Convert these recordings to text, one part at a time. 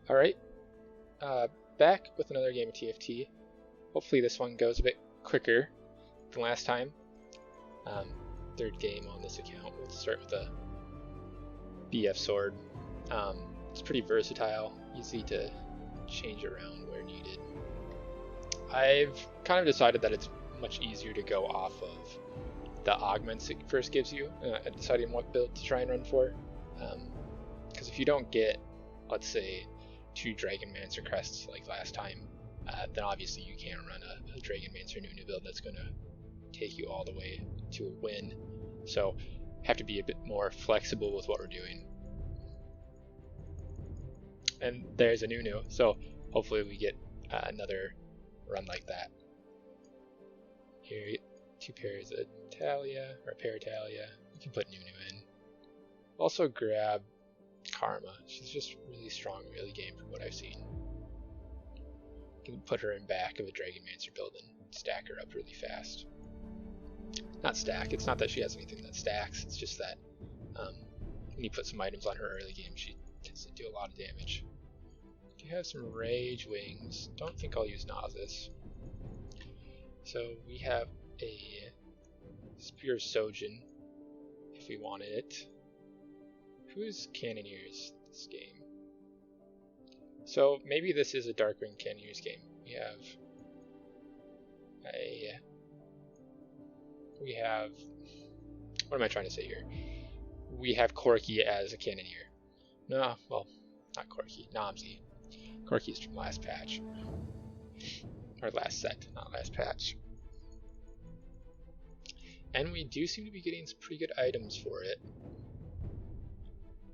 Alright, back with another game of TFT. Hopefully this one goes a bit quicker than last time. Third game on this account. We'll start with a BF sword. It's pretty versatile, easy to change around where needed. I've kind of decided that it's much easier to go off of the augments it first gives you, deciding what build to try and run for. Because if you don't get, let's say, 2 Dragonmancer crests like last time, then obviously you can't run a Dragonmancer new build that's going to take you all the way to a win. So have to be a bit more flexible with what we're doing. And there's a Nunu, so hopefully we get another run like that. Here, 2 pairs of Talia, or Paratalia. You can put Nunu in. Also grab Karma. She's just really strong early game from what I've seen. You can put her in back of a Dragonmancer build and stack her up really fast. Not stack, it's not that she has anything that stacks, it's just that when you put some items on her early game, she tends to do a lot of damage. You have some Rage Wings. Don't think I'll use Nasus. So we have a Spear Sojin if we wanted it. Who's Cannoneers this game? So maybe this is a Darkwing Cannoneers game. We have what am I trying to say here? We have Corki as a Cannoneer. No, well, not Corki, Namzi. Corki's from last patch. Or last set, not last patch. And we do seem to be getting some pretty good items for it.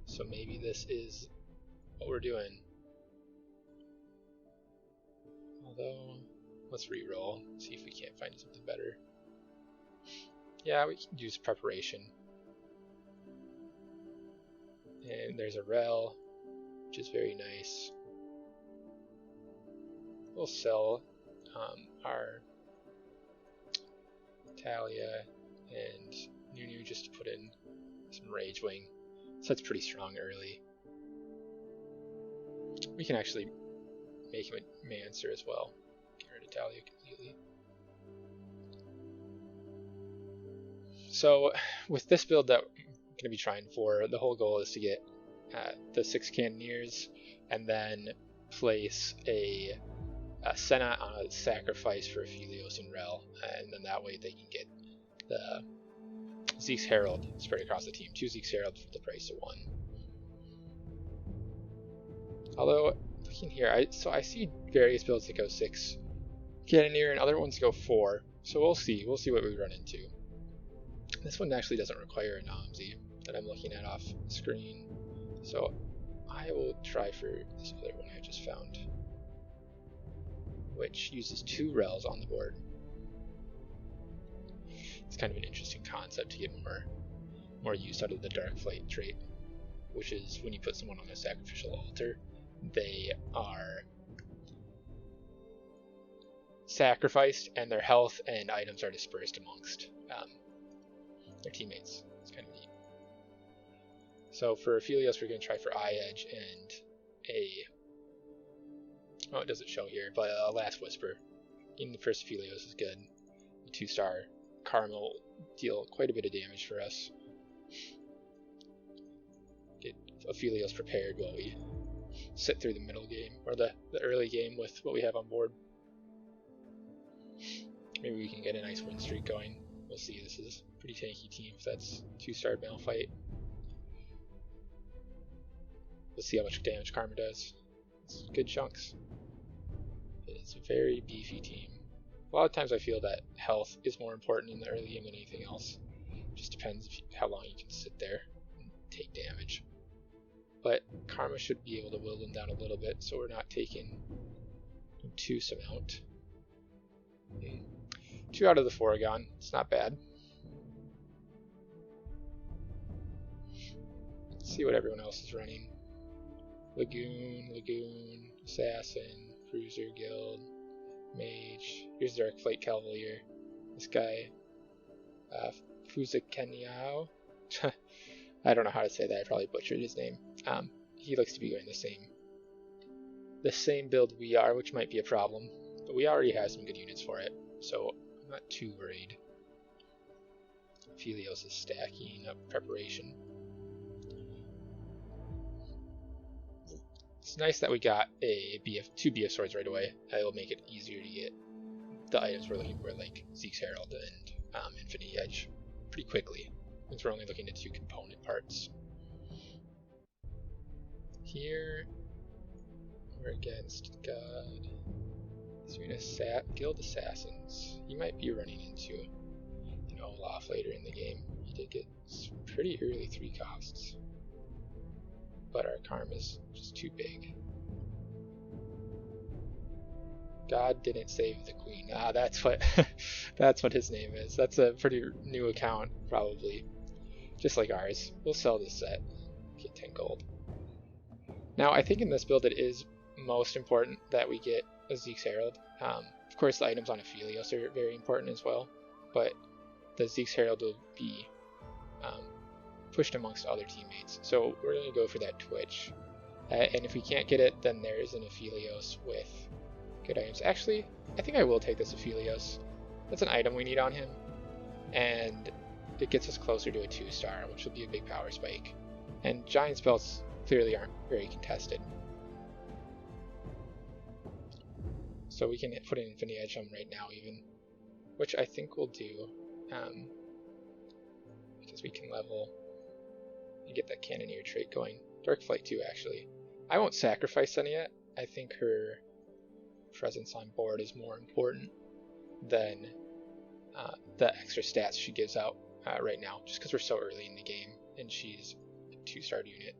So maybe this is what we're doing. Although, let's reroll, see if we can't find something better. Yeah, we can use preparation. And there's a Rel, which is very nice. We'll sell our Talia and Nunu just to put in some Rage Wing. So that's pretty strong early. We can actually make him a Mancer as well. Get rid of Talia completely. So with this build that I'm going to be trying for, the whole goal is to get the 6 Cannoneers and then place a Senna on a sacrifice for Aphelios and Rel, and then that way they can get the Zeke's Herald spread across the team. 2 Zeke's Herald for the price of 1. Although, looking here, I see various builds that go 6 Cannoneer and other ones go 4, so we'll see what we run into. This one actually doesn't require a Namzi that I'm looking at off screen, so I will try for this other one I just found, which uses 2 Rels on the board. It's kind of an interesting concept to get more use out of the Dark Flight trait, which is when you put someone on a sacrificial altar, they are sacrificed and their health and items are dispersed amongst their teammates. It's kind of neat. So for Aphelios, we're going to try for Eye Edge and it doesn't show here, but a Last Whisper. Getting the first Aphelios is good. The 2-star Karma will deal quite a bit of damage for us. Get Aphelios prepared while we sit through the middle game, or the early game with what we have on board. Maybe we can get a nice win streak going. We'll see. This is a pretty tanky team if that's 2-star Malphite. Let's see how much damage Karma does. It's good chunks. It's a very beefy team. A lot of times I feel that health is more important in the early game than anything else. It just depends how long you can sit there and take damage. But Karma should be able to will them down a little bit so we're not taking too some out. 2 out of the 4 gone. It's not bad. Let's see what everyone else is running. Lagoon, Assassin, Cruiser Guild, Mage. Here's Dark Flight Cavalier. This guy, Fuzikenyao. I don't know how to say that. I probably butchered his name. He looks to be going the same the same build we are, which might be a problem, but we already have some good units for it, so I'm not too worried. Philios is stacking up preparation. It's nice that we got two BF swords right away. That will make it easier to get the items we're looking for, like Zeke's Herald and Infinity Edge, pretty quickly, since we're only looking at 2 component parts. Here, we're against God. He's doing a Guild Assassins. He might be running into an Olaf later in the game. He did get pretty early 3 costs. But our karma's just too big. God didn't save the queen. Ah, that's what that's what his name is. That's a pretty new account, probably. Just like ours. We'll sell this set. Get 10 gold. Now, I think in this build it is most important that we get a Zeke's Herald. Of course, the items on Aphelios are very important as well, but the Zeke's Herald will be pushed amongst other teammates. So we're going to go for that Twitch. And if we can't get it, then there is an Aphelios with good items. Actually, I think I will take this Aphelios. That's an item we need on him, and it gets us closer to a 2-star, which will be a big power spike. And giant spells clearly aren't very contested. So we can put an Infinity Edge on him right now even, which I think we'll do, because we can level and get that Cannoneer trait going. Darkflight too, actually. I won't sacrifice any yet. I think her presence on board is more important than the extra stats she gives out right now, just because we're so early in the game and she's a 2-star unit.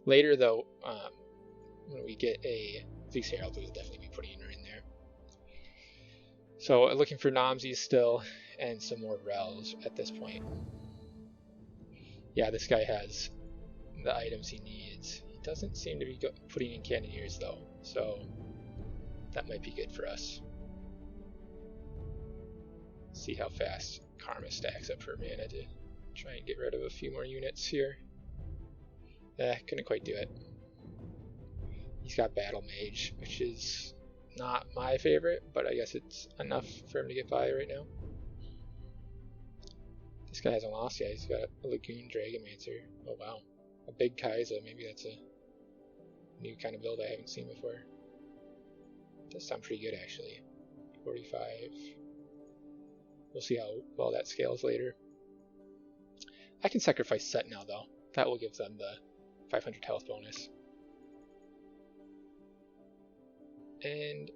Later though, when we get a Zeke's Herald, we'll definitely be putting her in there. So looking for Nomsies still, and some more Rels at this point. Yeah, this guy has the items he needs. He doesn't seem to be putting in Cannoneers though, so that might be good for us. See how fast Karma stacks up her mana to try and get rid of a few more units here. Couldn't quite do it. He's got Battle Mage, which is not my favorite, but I guess it's enough for him to get by right now. This guy hasn't lost yet. He's got a Lagoon Dragonmancer. Oh wow. A big Kai'Sa. Maybe that's a new kind of build I haven't seen before. Does sound pretty good actually. 45. We'll see how well that scales later. I can sacrifice Set now though. That will give them the 500 health bonus. And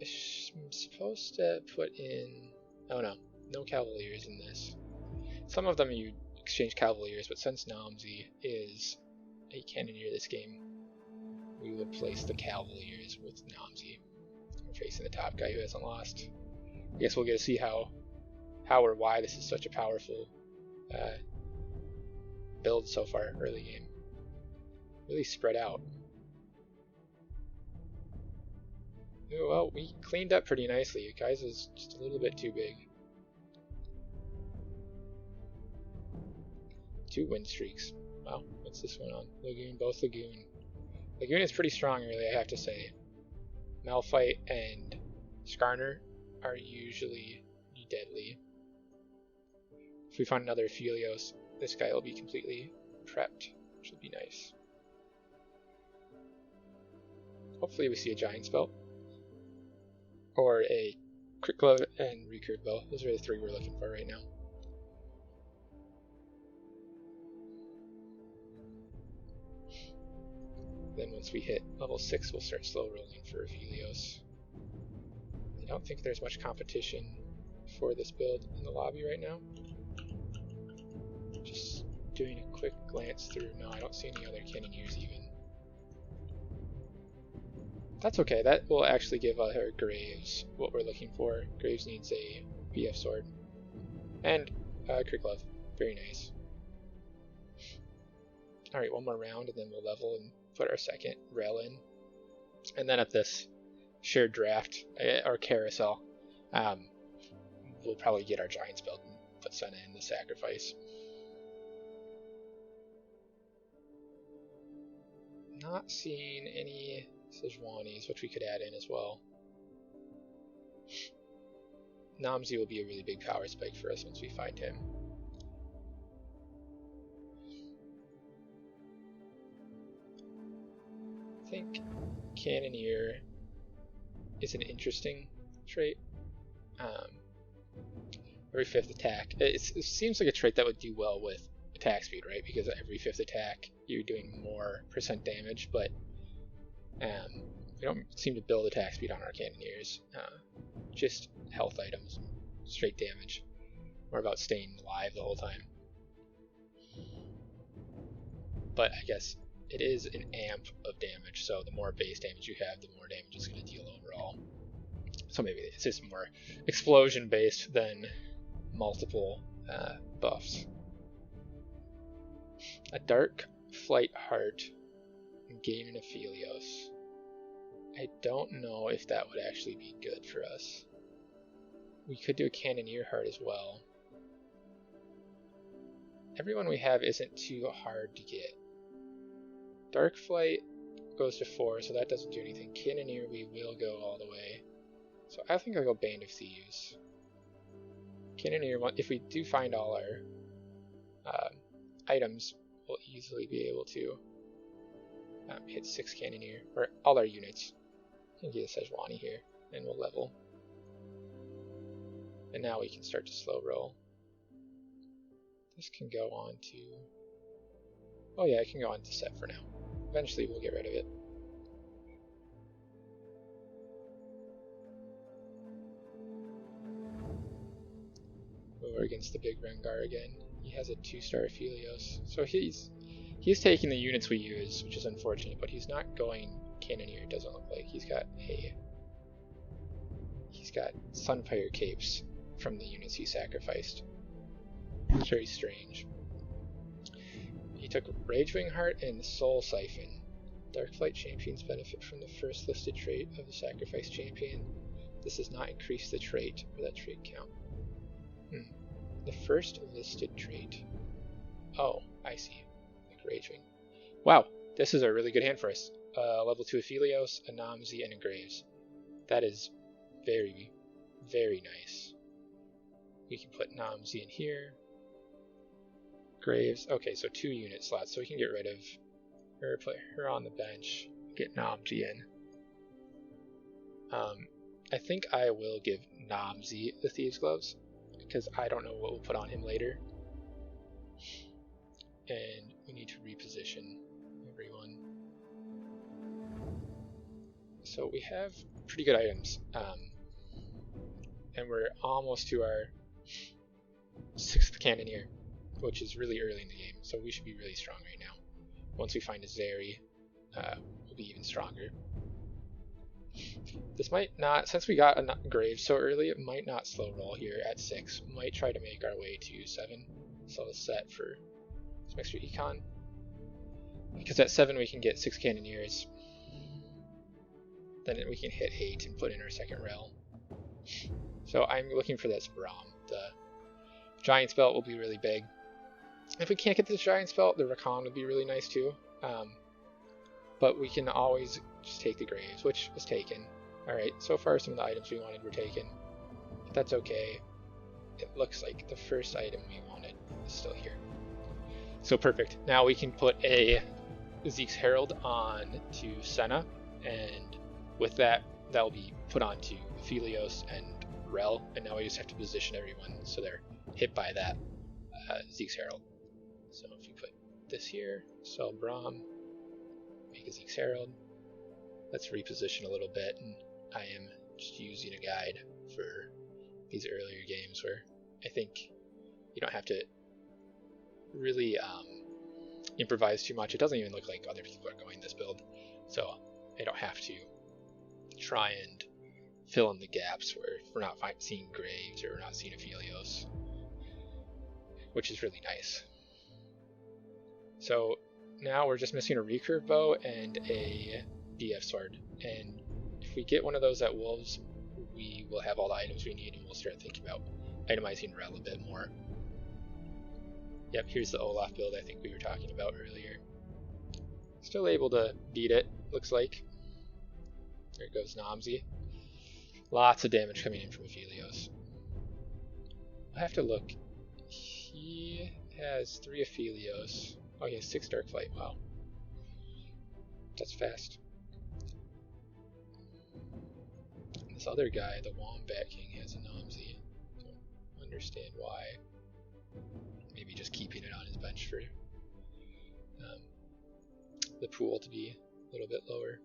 I'm supposed to put in... oh no Cavaliers in this. Some of them you exchange Cavaliers, but since Nomsi is a Cannoneer this game, we would place the Cavaliers with Nomsi. We're facing the top guy who hasn't lost. I guess we'll get to see how or why this is such a powerful build so far early game. Really spread out. Ooh, well, we cleaned up pretty nicely. Kai'Sa's just a little bit too big. 2 win streaks. Wow, what's this one on? Lagoon, both Lagoon. Lagoon is pretty strong, really, I have to say. Malphite and Skarner are usually deadly. If we find another Aphelios, this guy will be completely prepped, which will be nice. Hopefully we see a Giant Spell. Or a Crit Glove and Recurve Bow. Those are the 3 we're looking for right now. Then once we hit level 6, we'll start slow rolling for Aphelios. I don't think there's much competition for this build in the lobby right now. Just doing a quick glance through. No, I don't see any other Cannoneers even. That's okay, that will actually give her Graves what we're looking for. Graves needs a BF sword. And Crit Glove. Very nice. Alright, one more round and then we'll level and put our second Rel in. And then at this shared draft, or carousel, we'll probably get our Giant Spell and put Senna in the sacrifice. Not seeing any Sejuani's, which we could add in as well. Namzi will be a really big power spike for us once we find him. I think Cannoneer is an interesting trait. Every 5th attack. It seems like a trait that would do well with attack speed, right? Because every 5th attack you're doing more % damage, but we don't seem to build attack speed on our Cannoneers. Just health items, straight damage. More about staying alive the whole time. But I guess it is an amp of damage, so the more base damage you have, the more damage it's going to deal overall. So maybe it's just more explosion based than multiple buffs. A Dark Flight Heart and gain an Aphelios. I don't know if that would actually be good for us. We could do a Cannoneer Heart as well. Everyone we have isn't too hard to get. Dark Flight goes to 4, so that doesn't do anything. Cannoneer we will go all the way. So I think I'll go Band of Thieves. Cannoneer, if we do find all our items, we'll easily be able to hit 6 Cannoneer, or all our units. We can get a Sejuani here, and we'll level. And now we can start to slow roll. This can go on to... Oh yeah, it can go on to set for now. Eventually we'll get rid of it. We're against the big Rengar again. He has a 2-star Aphelios. So he's taking the units we use, which is unfortunate, but he's not going Cannoneer, it doesn't look like. He's got Sunfire Capes from the units he sacrificed. It's very strange. He took Ragewing Heart and Soul Siphon. Darkflight champions benefit from the first listed trait of the sacrifice champion. This does not increase the trait or that trait count. The first listed trait. Oh, I see. Like Ragewing. Wow, this is a really good hand for us. Level 2 Aphelios, a Namzi, and a Graves. That is very, very nice. We can put Namzi in here. Graves. Okay, so 2 unit slots, so we can get rid of her, put her on the bench, get Namzi in. I think I will give Namzi the Thieves' Gloves, because I don't know what we'll put on him later. And we need to reposition everyone. So we have pretty good items, and we're almost to our 6th Cannoneer, which is really early in the game, so we should be really strong right now. Once we find a Zeri, we'll be even stronger. This might not, since we got a Grave so early, it might not slow roll here at 6. Might try to make our way to 7, so a set for some extra econ. Because at 7 we can get 6 Cannoneers. Then we can hit 8 and put in our 2nd rel. So I'm looking for this Braum. The Giant's Belt will be really big. If we can't get this Giant's Belt, the Rakan would be really nice too. But we can always just take the Graves, which was taken. Alright, so far some of the items we wanted were taken. But that's okay. It looks like the first item we wanted is still here. So perfect. Now we can put a Zeke's Herald on to Senna, and with that, that'll be put onto Aphelios and Rel, and now we just have to position everyone so they're hit by that Zeke's Herald. So if we put this here, sell Braum, make a Zeke's Herald. Let's reposition a little bit, and I am just using a guide for these earlier games where I think you don't have to really improvise too much. It doesn't even look like other people are going this build, so I don't have to try and fill in the gaps where we're not seeing Graves or we're not seeing Aphelios, which is really nice. So now we're just missing a recurve bow and a DF sword, and if we get one of those at Wolves, we will have all the items we need and we'll start thinking about itemizing Rel a bit more. Yep, here's the Olaf build I think we were talking about earlier. Still able to beat it, looks like. There goes Namzi. Lots of damage coming in from Aphelios. I have to look. He has 3 Aphelios. Oh, he has 6 Darklight. Wow. That's fast. This other guy, the Wombat King, has a Namzi. Don't understand why. Maybe just keeping it on his bench for the pool to be a little bit lower.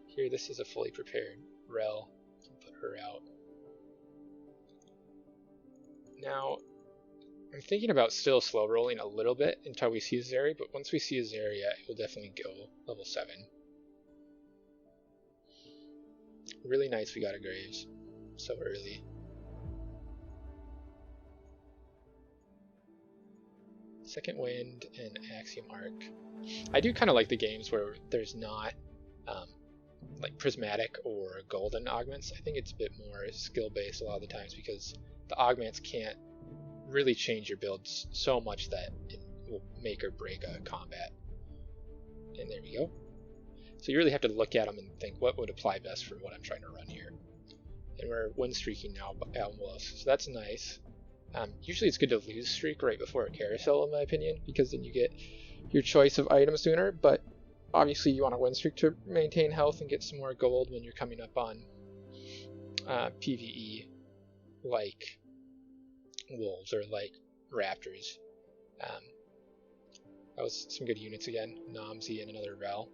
Here, this is a fully prepared Rel. Can put her out. Now, I'm thinking about still slow rolling a little bit until we see Azeri, but once we see Azeri, it will definitely go level 7. Really nice we got a Graves so early. Second Wind and Axiom Arc. I do kind of like the games where there's not like prismatic or golden augments. I think it's a bit more skill based a lot of the times because the augments can't really change your builds so much that it will make or break a combat. And there we go. So you really have to look at them and think what would apply best for what I'm trying to run here. And we're win streaking now almost, so that's nice. Usually it's good to lose streak right before a carousel in my opinion, because then you get your choice of items sooner, but obviously you want to win streak to maintain health and get some more gold when you're coming up on PvE like wolves or like raptors. That was some good units again, Namzi and another Rel.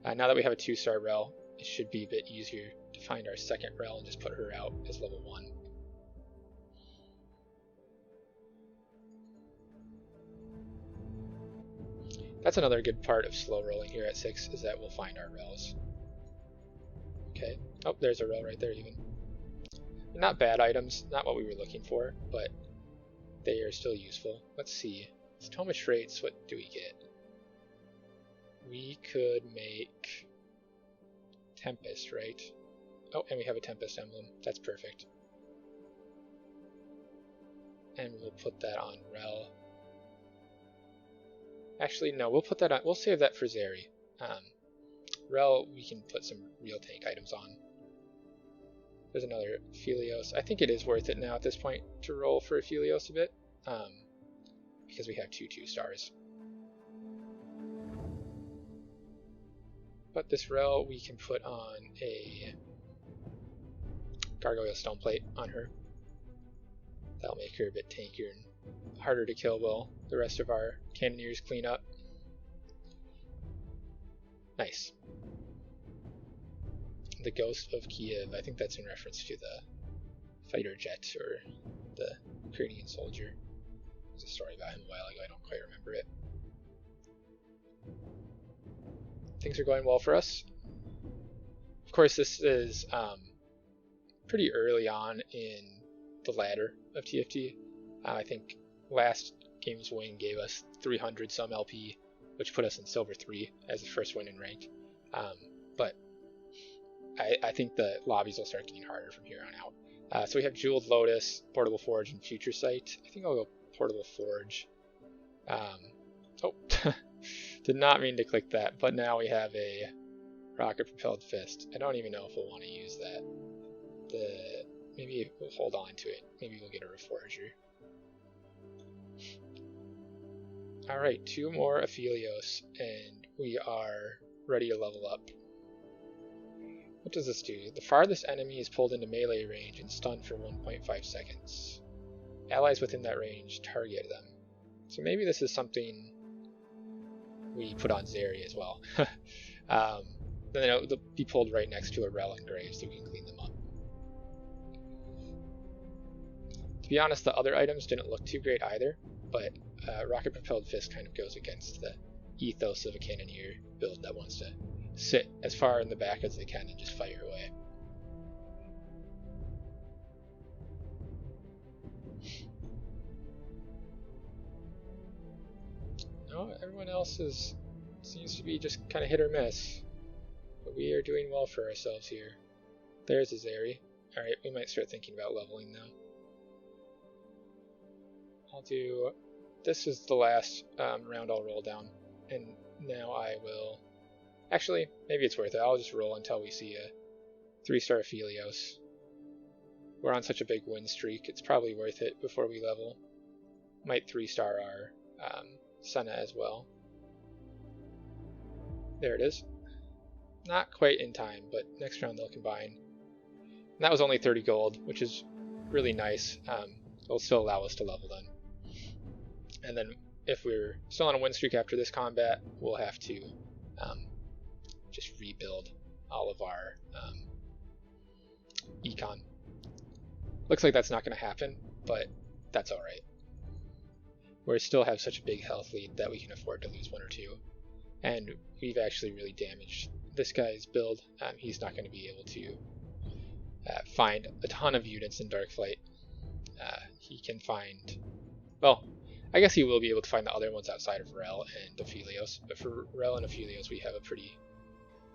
Now that we have a 2-star Rel, it should be a bit easier to find our second Rel and just put her out as level 1. That's another good part of slow rolling here at 6 is that we'll find our Rels. Okay. Oh, there's a Rel right there even. Not bad items, not what we were looking for, but they are still useful. Let's see. Stomish rates, what do we get? We could make Tempest, right? Oh, and we have a Tempest emblem. That's perfect. And we'll put that on Rel. Actually, no, we'll put that on. We'll save that for Zeri. Rel, we can put some real tank items on. There's another Aphelios. I think it is worth it now at this point to roll for Aphelios a bit, because we have 2 2-stars. But this Rel, we can put on a Gargoyle Stoneplate on her. That'll make her a bit tankier and harder to kill while the rest of our Cannoneers clean up. Nice. The Ghost of Kiev, I think that's in reference to the fighter jet or the Ukrainian soldier. There's a story about him a while ago, I don't quite remember it. Things are going well for us. Of course, this is pretty early on in the ladder of TFT. I think last game's win gave us 300 some LP, which put us in Silver 3 as the first win in rank. But I think the lobbies will start getting harder from here on out. So we have Jeweled Lotus, Portable Forge, and Future Sight. I think I'll go Portable Forge. Oh, did not mean to click that, but now we have a Rocket Propelled Fist. I don't even know if we'll want to use that. Maybe we'll hold on to it. Maybe we'll get a Reforger. Alright, 2 more Aphelios, and we are ready to level up. What does this do? The farthest enemy is pulled into melee range and stunned for 1.5 seconds. Allies within that range target them. So maybe this is something we put on Zeri as well. Then they'll be pulled right next to a Rel and Graves so we can clean them up. To be honest, the other items didn't look too great either, but Rocket Propelled Fist kind of goes against the ethos of a Cannoneer build that wants to sit as far in the back as they can and just fire away. No, everyone else seems to be just kind of hit or miss. But we are doing well for ourselves here. There's a Zeri. Alright, we might start thinking about leveling now. This is the last round I'll roll down. And now I will... Actually, maybe it's worth it. I'll just roll until we see a 3-star Aphelios. We're on such a big win streak, it's probably worth it before we level. Might 3-star our Senna as well. There it is. Not quite in time, but next round they'll combine. And that was only 30 gold, which is really nice. It'll still allow us to level then. And then if we're still on a win streak after this combat, we'll have to just rebuild all of our econ. Looks like that's not going to happen, but that's alright. We still have such a big health lead that we can afford to lose 1 or 2. And we've actually really damaged this guy's build. He's not going to be able to find a ton of units in Darkflight. He can find... Well, I guess he will be able to find the other ones outside of Rel and Aphelios. But for Rel and Aphelios, we have a pretty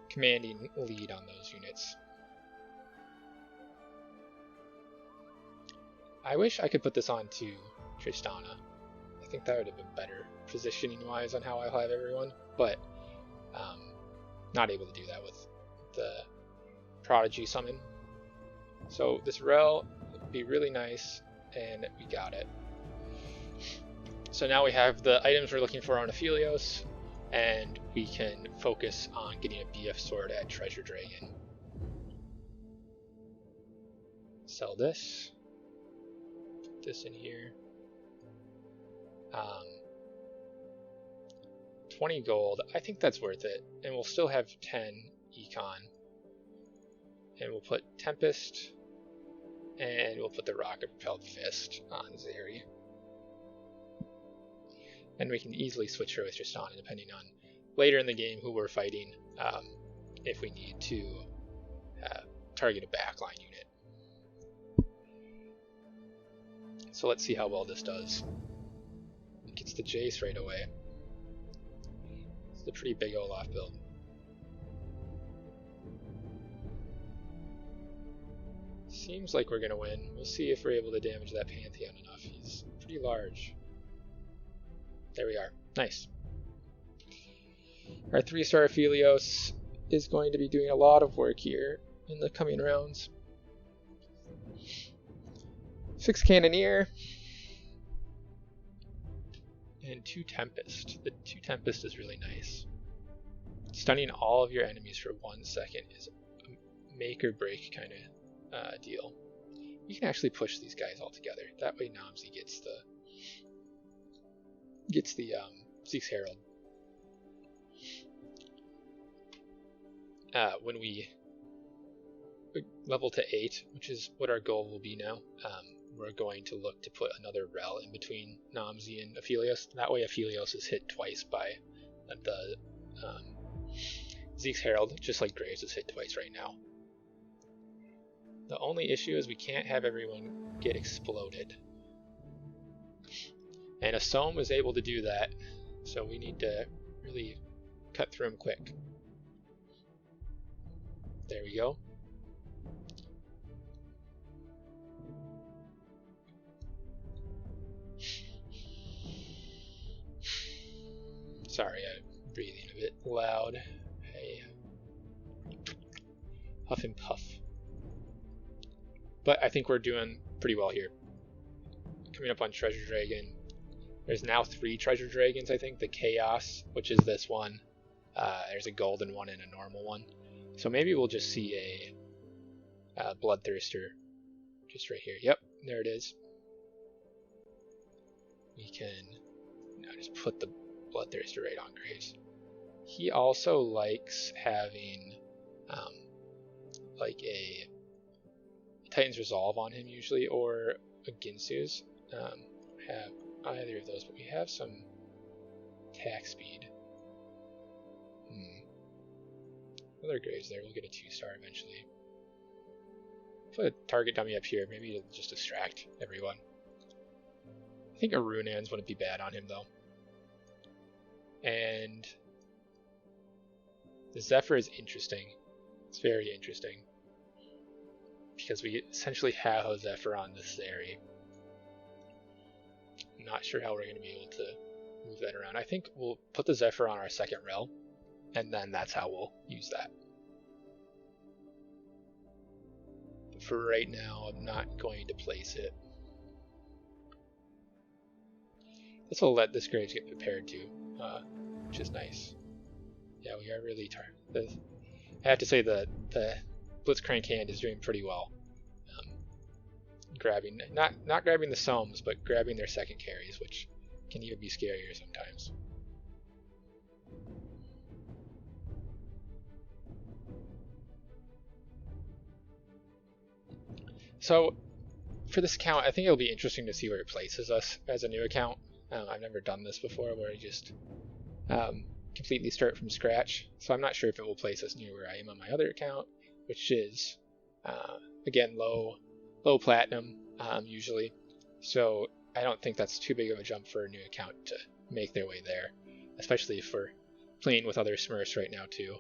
commanding lead on those units. I wish I could put this on to Tristana. I think that would have been better positioning-wise on how I'll have everyone, but not able to do that with the Prodigy summon. So this Rel would be really nice, and we got it. So now we have the items we're looking for on Aphelios, and we can focus on getting a BF sword at Treasure Dragon. Sell this. Put this in here. 20 gold, I think that's worth it, and we'll still have 10 econ. And we'll put Tempest, and we'll put the Rocket Propelled Fist on Zeri. And we can easily switch her with Tristana depending on later in the game who we're fighting, if we need to target a backline unit. So let's see how well this does. It gets the Jace right away. It's a pretty big Olaf build. Seems like we're going to win. We'll see if we're able to damage that Pantheon enough. He's pretty large. There we are. Nice. Our 3-star Aphelios is going to be doing a lot of work here in the coming rounds. 6 Cannoneer. And 2 Tempest. The 2 Tempest is really nice. Stunning all of your enemies for 1 second is a make or break kind of deal. You can actually push these guys all together. That way Namzi gets the Zeke's Herald. When we level to 8, which is what our goal will be now, we're going to look to put another Rel in between Namzi and Aphelios. That way Aphelios is hit twice by the Zeke's Herald, just like Graves is hit twice right now. The only issue is we can't have everyone get exploded. And Asom is able to do that, so we need to really cut through him quick. There we go. Sorry, I'm breathing a bit loud. Hey, huff and puff. But I think we're doing pretty well here. Coming up on Treasure Dragon. There's now 3 Treasure Dragons, I think. The Chaos, which is this one. There's a golden one and a normal one. So maybe we'll just see a Bloodthirster just right here. Yep, there it is. We can now just put the Bloodthirster right on Graves. He also likes having like a Titan's Resolve on him usually, or a Ginsu's. Have either of those, but we have some attack speed. Other Graves there, we'll get a 2-star eventually. Put a target dummy up here, maybe it'll just distract everyone. I think a Runans wouldn't be bad on him though. And the Zephyr is interesting. It's very interesting. Because we essentially have a Zephyr on this area. I'm not sure how we're going to be able to move that around. I think we'll put the Zephyr on our second rail, and then that's how we'll use that. But for right now, I'm not going to place it. This will let this Graves get prepared too, which is nice. Yeah, we are really tired. I have to say the Blitzcrank hand is doing pretty well. Grabbing, not grabbing the Somes, but grabbing their second carries, which can even be scarier sometimes. So for this account, I think it'll be interesting to see where it places us as a new account. I've never done this before, where I just completely start from scratch. So I'm not sure if it will place us near where I am on my other account, which is again low platinum usually. So I don't think that's too big of a jump for a new account to make their way there, especially if we're playing with other Smurfs right now too.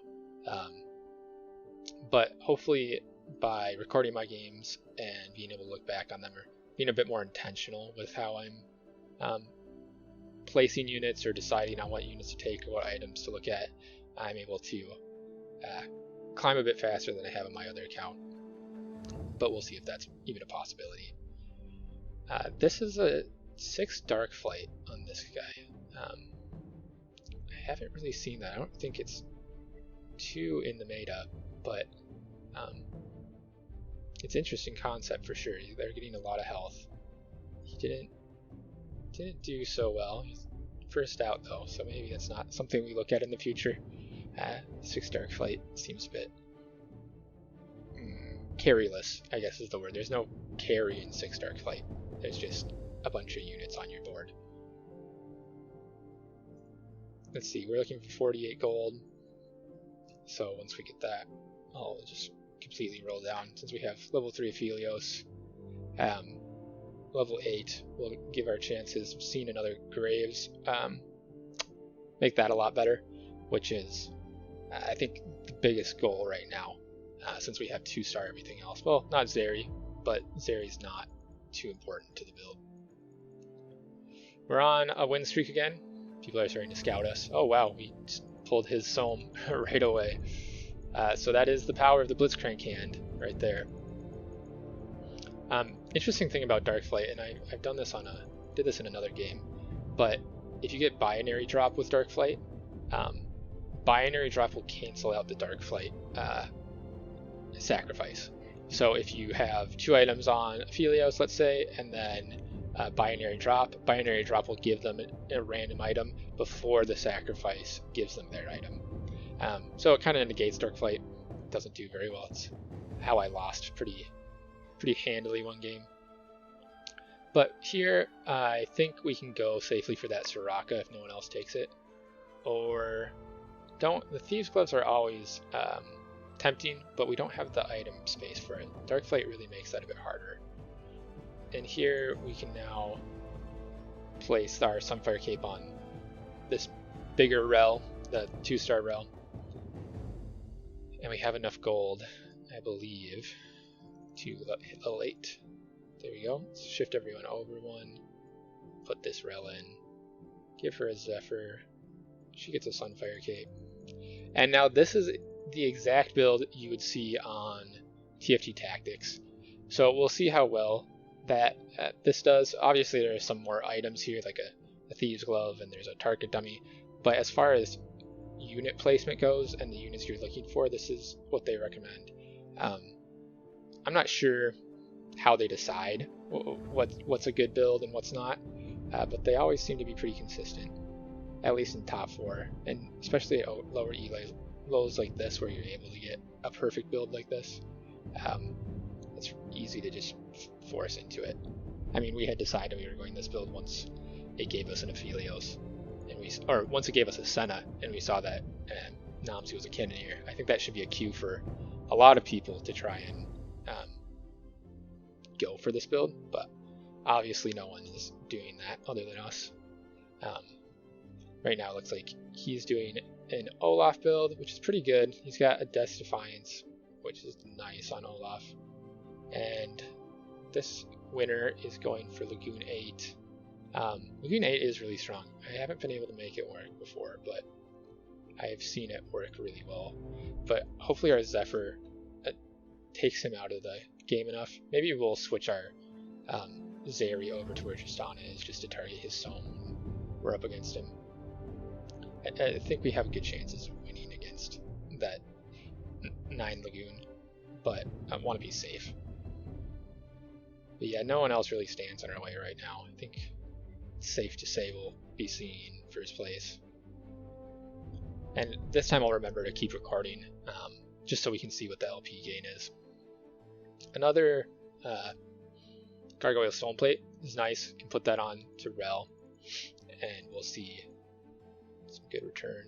But hopefully by recording my games and being able to look back on them, or being a bit more intentional with how I'm placing units or deciding on what units to take or what items to look at, I'm able to climb a bit faster than I have on my other account. But we'll see if that's even a possibility. This is a 6 Dark Flight on this guy. I haven't really seen that. I don't think it's too in the meta, but it's interesting concept for sure. They're getting a lot of health. He didn't do so well. He's first out though, so maybe that's not something we look at in the future. 6 Dark Flight seems a bit carryless, I guess is the word. There's no carry in 6 Dark Flight. There's just a bunch of units on your board. Let's see, we're looking for 48 gold. So once we get that, I'll just completely roll down. Since we have level 3 Aphelios, level 8 will give our chances of seeing another Graves, make that a lot better, which is, I think, the biggest goal right now, since we have 2-star everything else. Well, not Zeri, but Zeri's not too important to the build. We're on a win streak again. People are starting to scout us. Oh wow, we just pulled his Somme right away. So that is the power of the Blitzcrank hand right there. Interesting thing about Dark Flight, and I've done this did this in another game, but if you get binary drop with Dark Flight, binary drop will cancel out the Dark Flight sacrifice. So if you have 2 items on Aphelios, let's say, and then binary drop will give them a random item before the sacrifice gives them their item. So it kind of negates Dark Flight. Doesn't do very well. It's how I lost pretty handily one game. But here, I think we can go safely for that Soraka if no one else takes it. Or don't. The Thieves' Gloves are always tempting, but we don't have the item space for it. Dark Flight really makes that a bit harder. And here we can now place our Sunfire Cape on this bigger rel, the 2-star rel. And we have enough gold, I believe, to hit level 8. There we go. Let's shift everyone over one. Put this rel in. Give her a Zephyr. She gets a Sunfire Cape. And now this is the exact build you would see on TFT Tactics. So we'll see how well that this does. Obviously there are some more items here, like a Thieves' Glove, and there's a target dummy. But as far as unit placement goes and the units you're looking for, this is what they recommend. I'm not sure how they decide what's a good build and what's not, but they always seem to be pretty consistent, at least in top 4, and especially at lower lows like this, where you're able to get a perfect build like this. It's easy to just force into it. I mean, we had decided we were going this build once it gave us an Aphelios, or once it gave us a Senna, and we saw that Namsi was a Cannoneer. I think that should be a cue for a lot of people to try and go for this build, but obviously no one is doing that other than us. Right now it looks like he's doing an Olaf build, which is pretty good. He's got a Death's Defiance, which is nice on Olaf. And this winner is going for Lagoon 8. Lagoon 8 is really strong. I haven't been able to make it work before, but I've seen it work really well. But hopefully our Zephyr takes him out of the game enough. Maybe we'll switch our Zeri over to where Tristana is just to target his Sohm when we're up against him. I think we have good chances of winning against that 9 Lagoon, but I want to be safe. But yeah, no one else really stands in our way right now. I think it's safe to say we'll be seeing first place. And this time I'll remember to keep recording, just so we can see what the LP gain is. Another Gargoyle Stone Plate is nice. Can put that on to Rel, and we'll see some good return.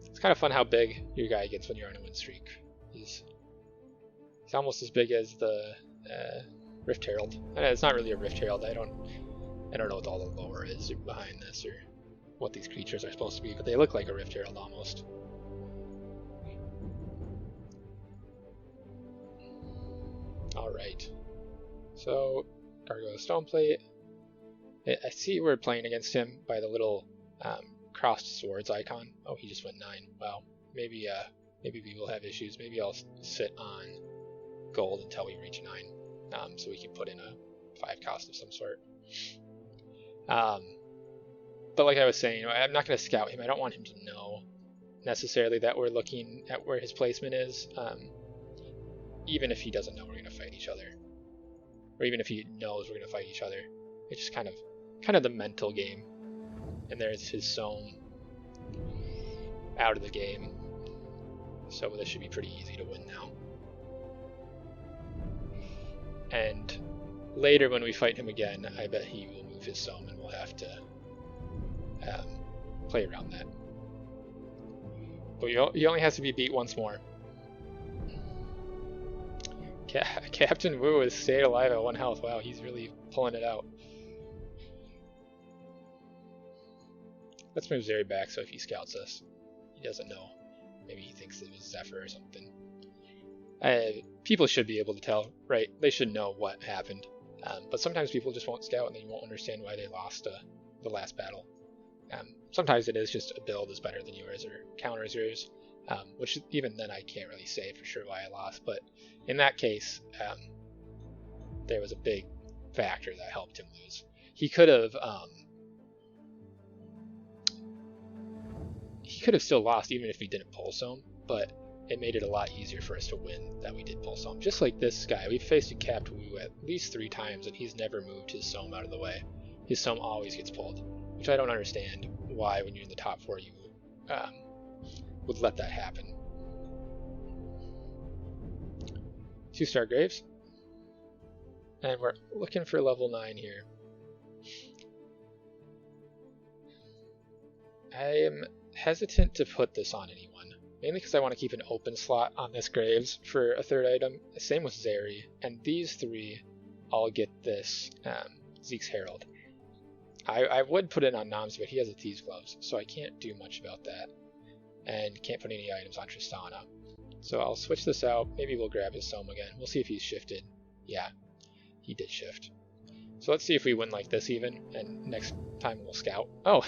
It's kind of fun how big your guy gets when you're on a win streak. He's almost as big as the Rift Herald. It's not really a Rift Herald. I don't know what all the lore is behind this or what these creatures are supposed to be, but they look like a Rift Herald almost. Alright. So, Gargoyle Stoneplate. I see we're playing against him by the little crossed swords icon. Oh, he just went 9. Wow. Maybe we will have issues. Maybe I'll sit on gold until we reach 9, so we can put in a 5 cost of some sort. But like I was saying, I'm not going to scout him. I don't want him to know necessarily that we're looking at where his placement is. Even if he doesn't know we're going to fight each other, or even if he knows we're going to fight each other, it's just kind of the mental game. And there's his Sohm out of the game, so this should be pretty easy to win now. And later when we fight him again, I bet he will move his Sohm, and we'll have to play around that. But he only has to be beat once more. Captain Wu is stayed alive at 1 health. Wow, he's really pulling it out. Let's move Zeri back so if he scouts us, he doesn't know. Maybe he thinks it was Zephyr or something. People should be able to tell, right? They should know what happened. But sometimes people just won't scout and they won't understand why they lost the last battle. Sometimes it is just a build is better than yours or counters yours. Which even then I can't really say for sure why I lost, but in that case, there was a big factor that helped him lose. He could have still lost even if he didn't pull Sohm, but it made it a lot easier for us to win that we did pull Sohm. Just like this guy, we've faced a Capt Wu at least 3 times and he's never moved his Sohm out of the way. His Sohm always gets pulled, which I don't understand why when you're in the top 4 you would let that happen. 2-star Graves. And we're looking for level 9 here. I am hesitant to put this on anyone, mainly because I want to keep an open slot on this Graves for a 3rd item. Same with Zeri, and these 3 all get this Zeke's Herald. I would put it on Noms, but he has a Thieves Gloves, so I can't do much about that. And can't put any items on Tristana. So I'll switch this out. Maybe we'll grab his Sohm again. We'll see if he's shifted. Yeah, he did shift. So let's see if we win like this even, and next time we'll scout. Oh,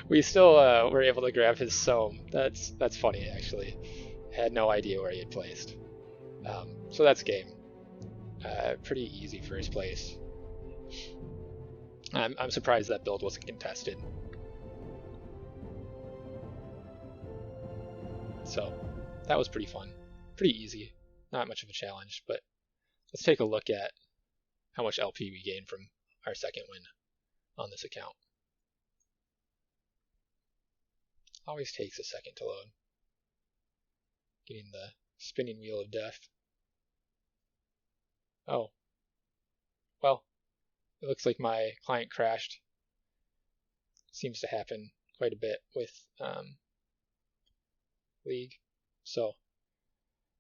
we still were able to grab his Sohm. That's funny actually. I had no idea where he had placed. So that's game. Pretty easy first place. I'm surprised that build wasn't contested. So that was pretty fun, pretty easy, not much of a challenge, but let's take a look at how much LP we gained from our 2nd win on this account. Always takes a second to load. Getting the spinning wheel of death. Oh, well, it looks like my client crashed. Seems to happen quite a bit with League. So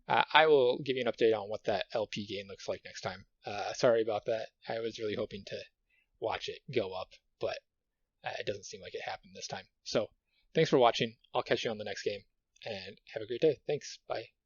I will give you an update on what that LP gain looks like next time. Sorry about that. I was really hoping to watch it go up, but it doesn't seem like it happened this time. So thanks for watching. I'll catch you on the next game, and have a great day. Thanks. Bye.